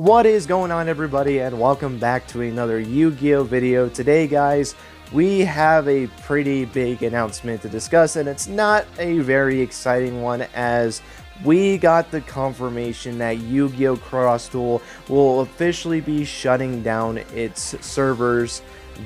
What is going on, everybody, and welcome back to another Yu-Gi-Oh video. Today, guys, we have a pretty big announcement to discuss, and it's not a very exciting one, as we got the confirmation that Yu-Gi-Oh! Cross Duel will officially be shutting down its servers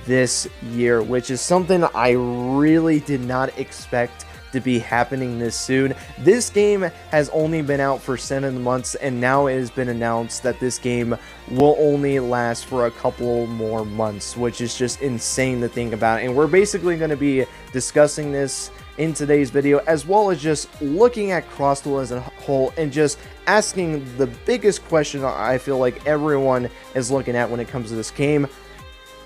this year, which is something I really did not expect to be happening this soon. This game has only been out for 7 months, and now it has been announced that this game will only last for a couple more months, which is just insane to think about. And we're basically going to be discussing this in today's video, as well as just looking at Cross Duel as a whole and just asking the biggest question I feel like everyone is looking at when it comes to this game.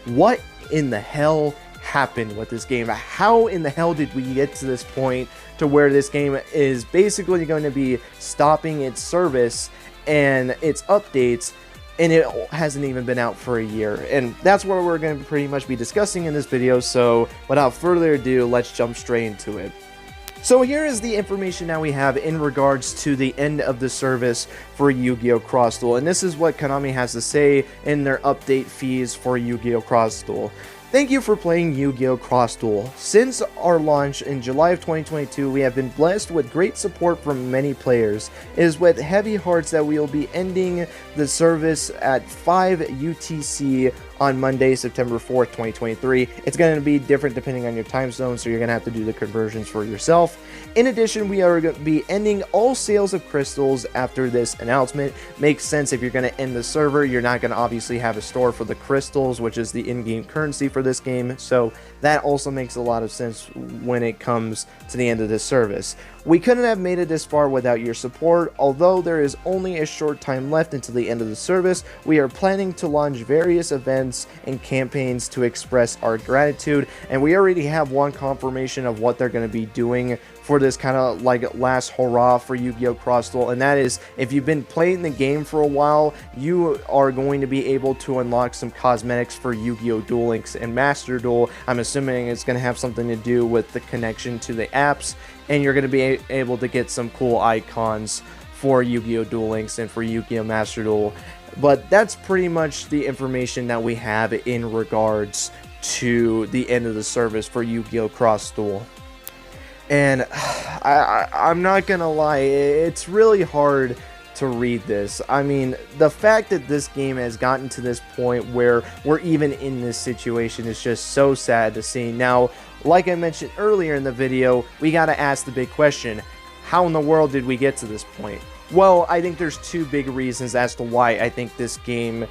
What in the hell happened with this game? How in the hell did we get to this point to where this game is basically going to be stopping its service and its updates, and it hasn't even been out for a year? And that's what we're going to pretty much be discussing in this video. So without further ado, let's jump straight into it. So here is the information that we have in regards to the end of the service for Yu-Gi-Oh! Cross Duel, and this is what Konami has to say in their update fees for Yu-Gi-Oh! Cross Duel. Thank you for playing Yu-Gi-Oh! Cross Duel. Since our launch in July of 2022, we have been blessed with great support from many players. It is with heavy hearts that we will be ending the service at 5 UTC on Monday, September 4th, 2023. It's going to be different depending on your time zone, so you're going to have to do the conversions for yourself. In addition, we are going to be ending all sales of crystals after this announcement. Makes sense. If you're going to end the server, you're not going to obviously have a store for the crystals, which is the in-game currency for this game, so that also makes a lot of sense when it comes to the end of this service. We couldn't have made it this far without your support. Although there is only a short time left until the end of the service, we are planning to launch various events and campaigns to express our gratitude, and we already have one confirmation of what they're going to be doing for this kind of like last hurrah for Yu-Gi-Oh! Cross Duel, and that is, if you've been playing the game for a while, you are going to be able to unlock some cosmetics for Yu-Gi-Oh! Duel Links and Master Duel. I'm assuming it's going to have something to do with the connection to the apps, and you're going to be able to get some cool icons for Yu-Gi-Oh! Duel Links and for Yu-Gi-Oh! Master Duel. But that's pretty much the information that we have in regards to the end of the service for Yu-Gi-Oh! Cross Duel. And I'm not gonna lie, it's really hard to read this. I mean, the fact that this game has gotten to this point where we're even in this situation is just so sad to see. Now, like I mentioned earlier in the video, we gotta ask the big question: how in the world did we get to this point? Well, I think there's two big reasons as to why I think this game,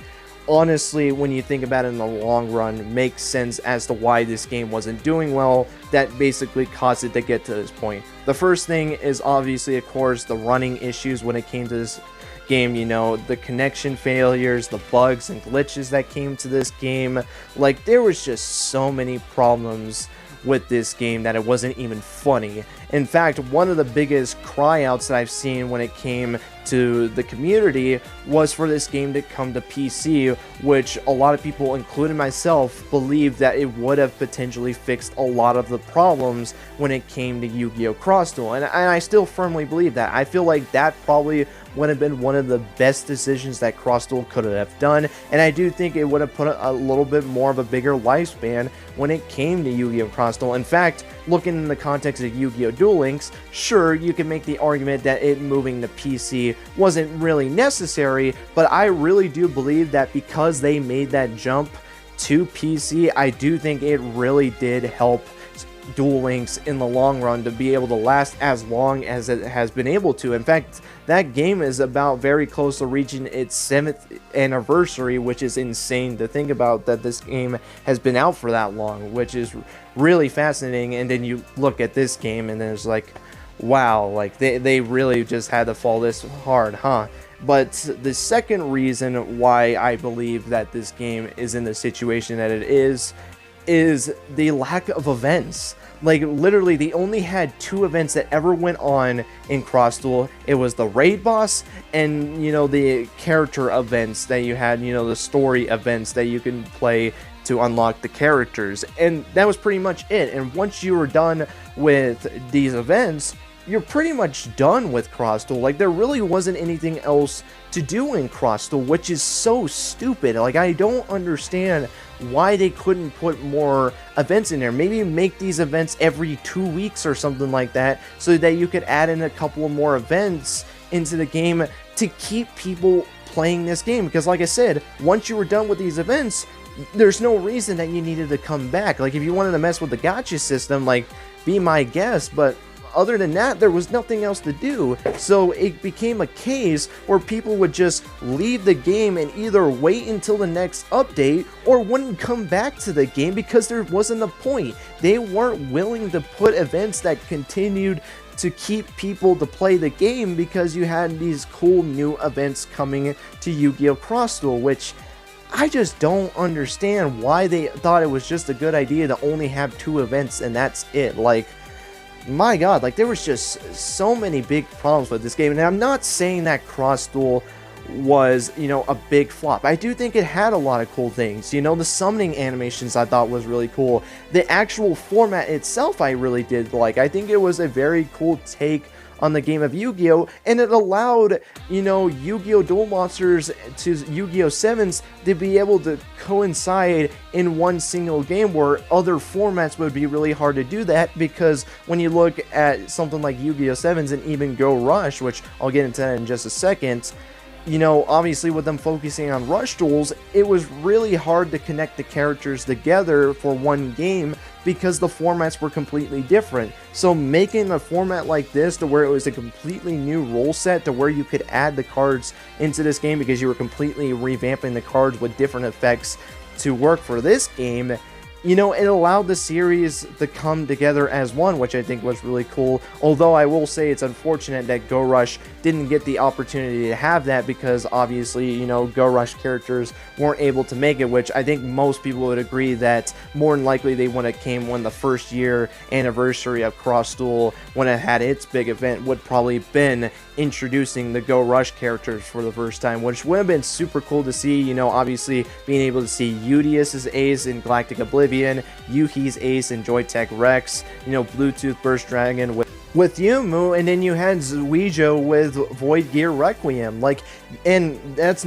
honestly, when you think about it in the long run, makes sense as to why this game wasn't doing well, that basically caused it to get to this point. The first thing is obviously, of course, the running issues when it came to this game. You know, the connection failures, the bugs and glitches that came to this game. Like, there was just so many problems with this game that it wasn't even funny. In fact, one of the biggest cryouts that I've seen when it came to the community was for this game to come to PC, which a lot of people, including myself, believed that it would have potentially fixed a lot of the problems when it came to Yu-Gi-Oh! Cross Duel, and I still firmly believe that. I feel like that probably would have been one of the best decisions that Cross Duel could have done, and I do think it would have put a little bit more of a bigger lifespan when it came to Yu-Gi-Oh! Cross Duel. In fact, looking in the context of Yu-Gi-Oh! Duel Links, sure, you can make the argument that it moving to PC wasn't really necessary, but I really do believe that because they made that jump to PC, I do think it really did help Duel Links in the long run to be able to last as long as it has been able to. In fact, that game is about very close to reaching its 7th anniversary, which is insane to think about, that this game has been out for that long, which is really fascinating. And then you look at this game and there's like, wow, like they really just had to fall this hard, huh? But the second reason why I believe that this game is in the situation that it is the lack of events. Like, literally, they only had 2 events that ever went on in Cross Duel. It was the raid boss and, you know, the character events that you had, you know, the story events that you can play to unlock the characters. And that was pretty much it. And once you were done with these events, you're pretty much done with Cross Duel. Like, there really wasn't anything else to do in Cross Duel, which is so stupid. Like, I don't understand why they couldn't put more events in there. Maybe make these events every 2 weeks or something like that, so that you could add in a couple of more events into the game to keep people playing this game. Because like I said, once you were done with these events, there's no reason that you needed to come back. Like, if you wanted to mess with the gacha system, like, be my guest, but other than that, there was nothing else to do. So it became a case where people would just leave the game and either wait until the next update or wouldn't come back to the game because there wasn't a point. They weren't willing to put events that continued to keep people to play the game because you had these cool new events coming to Yu-Gi-Oh! Cross Duel, which I just don't understand why they thought it was just a good idea to only have 2 events and that's it. Like, my god, like, there was just so many big problems with this game. And I'm not saying that Cross Duel was, you know, a big flop. I do think it had a lot of cool things. You know, the summoning animations I thought was really cool. The actual format itself I really did like. I think it was a very cool take on the game of Yu-Gi-Oh! And it allowed, you know, Yu-Gi-Oh! Duel Monsters to Yu-Gi-Oh! 7s to be able to coincide in one single game, where other formats would be really hard to do that, because when you look at something like Yu-Gi-Oh! 7s and even Go Rush, which I'll get into that in just a second, you know, obviously with them focusing on rush duels, it was really hard to connect the characters together for one game because the formats were completely different. So making a format like this to where it was a completely new rule set, to where you could add the cards into this game because you were completely revamping the cards with different effects to work for this game, you know, it allowed the series to come together as one, which I think was really cool. Although I will say it's unfortunate that Go Rush didn't get the opportunity to have that, because obviously, you know, Go Rush characters weren't able to make it, which I think most people would agree that more than likely they would have came when the first year anniversary of Cross Duel, when it had its big event, would probably been introducing the Go Rush characters for the first time, which would have been super cool to see. You know, obviously being able to see Yugioh's ace in Galactic Oblivion, Yuhi's ace in Joytech Rex, you know, Bluetooth Burst Dragon with Yumu, and then you had Yugioh with Void Gear Requiem. Like, and that's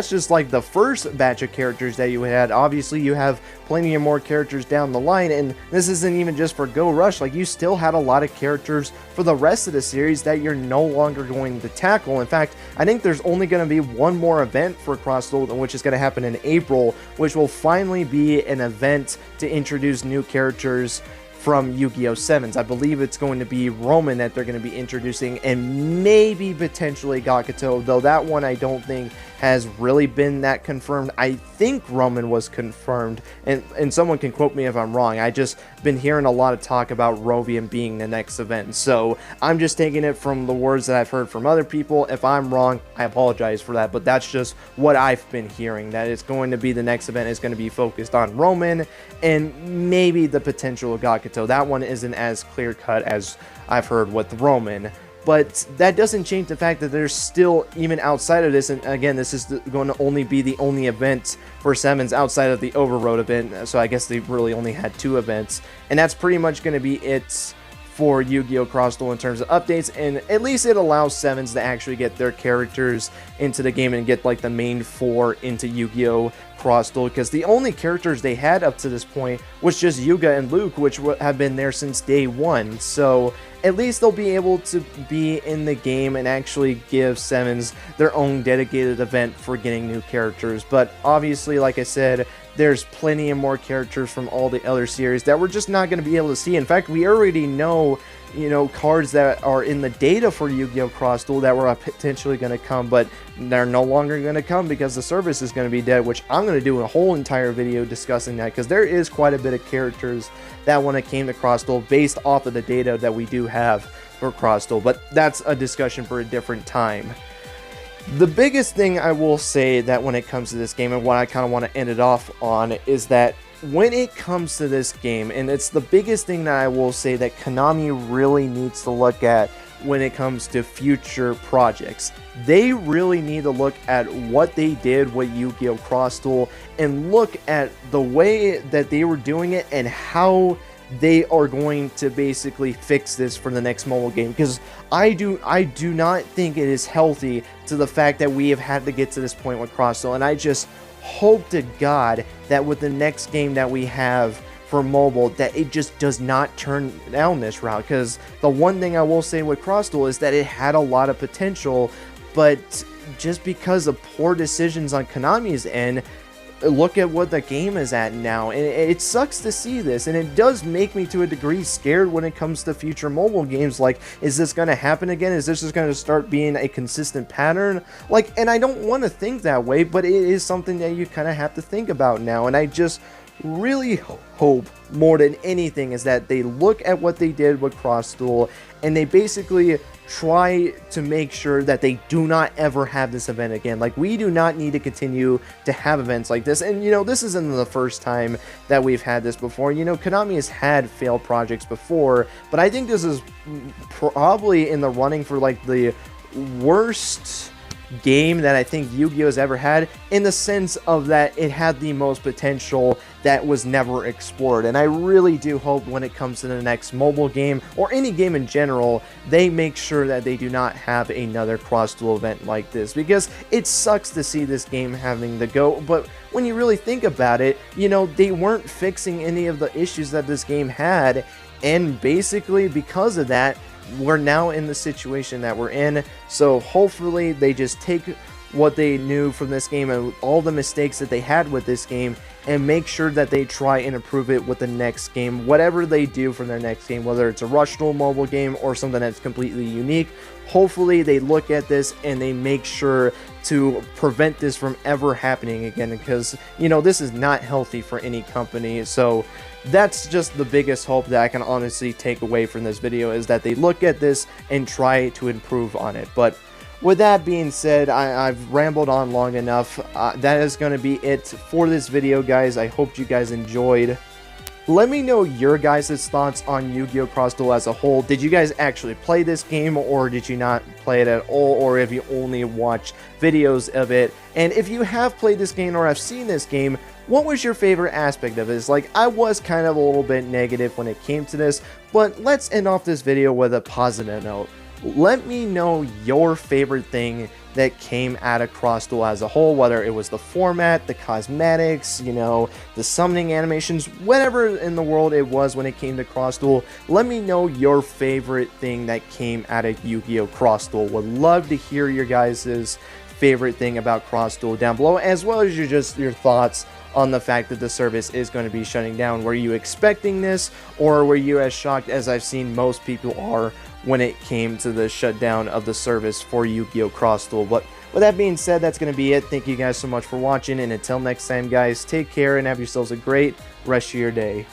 just like the first batch of characters that you had. Obviously you have plenty of more characters down the line, and this isn't even just for Go Rush. Like, you still had a lot of characters for the rest of the series that you're no longer going to tackle. In fact, I think there's only going to be one more event for Cross Duel, which is going to happen in April, which will finally be an event to introduce new characters from Yu-Gi-Oh! 7s. I believe it's going to be Roman that they're going to be introducing, and maybe potentially Gakuto, though that one I don't think has really been that confirmed. I think Roman was confirmed, and someone can quote me if I'm wrong. I just been hearing a lot of talk about Rovian being the next event, so I'm just taking it from the words that I've heard from other people. If I'm wrong, I apologize for that, but that's just what I've been hearing, that it's going to be the next event is going to be focused on Roman and maybe the potential of Gakuto. That one isn't as clear-cut as I've heard with Roman. But that doesn't change the fact that there's still, even outside of this, and again, this is going to only be the only event for 7s outside of the Overroad event, so I guess they really only had 2 events, and that's pretty much going to be it for Yu-Gi-Oh! Cross Duel in terms of updates, and at least it allows 7s to actually get their characters into the game and get like the main 4 into Yu-Gi-Oh! Cross Duel, because the only characters they had up to this point was just Yuga and Luke, which have been there since day 1, so at least they'll be able to be in the game and actually give 7s their own dedicated event for getting new characters. But obviously, like I said, there's plenty of more characters from all the other series that we're just not going to be able to see. In fact, we already know, you know, cards that are in the data for Yu-Gi-Oh! Cross Duel that were potentially going to come, but they're no longer going to come because the service is going to be dead, which I'm going to do a whole entire video discussing that, because there is quite a bit of characters that when it came to Cross Duel based off of the data that we do have for Cross Duel, but that's a discussion for a different time. The biggest thing I will say that when it comes to this game, and what I kind of want to end it off on, is that when it comes to this game, and it's the biggest thing that I will say that Konami really needs to look at when it comes to future projects, they really need to look at what they did with Yu-Gi-Oh! Cross Duel and look at the way that they were doing it and how they are going to basically fix this for the next mobile game, because I do not think it is healthy to the fact that we have had to get to this point with Cross Duel, and I just hope to God that with the next game that we have for mobile, that it just does not turn down this route. Because the one thing I will say with Cross Duel is that it had a lot of potential, but just because of poor decisions on Konami's end, look at what the game is at now, and it sucks to see this, and it does make me to a degree scared when it comes to future mobile games. Like, is this going to happen again? Is this just going to start being a consistent pattern? Like, and I don't want to think that way, but it is something that you kind of have to think about now, and I just really hope more than anything is that they look at what they did with Cross Duel and they basically try to make sure that they do not ever have this event again. Like, we do not need to continue to have events like this. And, you know, this isn't the first time that we've had this before. You know, Konami has had failed projects before, but I think this is probably in the running for, like, the worst game that I think Yu-Gi-Oh has ever had, in the sense of that it had the most potential that was never explored. And I really do hope when it comes to the next mobile game, or any game in general, they make sure that they do not have another Cross Duel event like this, because it sucks to see this game having to go. But when you really think about it, you know, they weren't fixing any of the issues that this game had, and basically because of that, we're now in the situation that we're in. So hopefully they just take what they knew from this game and all the mistakes that they had with this game, and make sure that they try and improve it with the next game, whatever they do for their next game, whether it's a Rush Duel mobile game or something that's completely unique. Hopefully they look at this and they make sure to prevent this from ever happening again, because, you know, this is not healthy for any company. So that's just the biggest hope that I can honestly take away from this video, is that they look at this and try to improve on it. But with that being said, I've rambled on long enough. That is going to be it for this video, guys. I hope you guys enjoyed. Let me know your guys' thoughts on Yu-Gi-Oh! Cross Duel as a whole. Did you guys actually play this game, or did you not play it at all, or if you only watched videos of it? And if you have played this game or have seen this game, what was your favorite aspect of this? Like, I was kind of a little bit negative when it came to this, but let's end off this video with a positive note. Let me know your favorite thing that came out of Cross Duel as a whole, whether it was the format, the cosmetics, you know, the summoning animations, whatever in the world it was when it came to Cross Duel. Let me know your favorite thing that came out of Yu-Gi-Oh! Cross Duel. Would love to hear your guys' favorite thing about Cross Duel down below, as well as your thoughts on the fact that the service is going to be shutting down. Were you expecting this, or were you as shocked as I've seen most people are when it came to the shutdown of the service for Yu-Gi-Oh! Cross Duel? But with that being said, that's going to be it. Thank you guys so much for watching, and until next time, guys, take care and have yourselves a great rest of your day.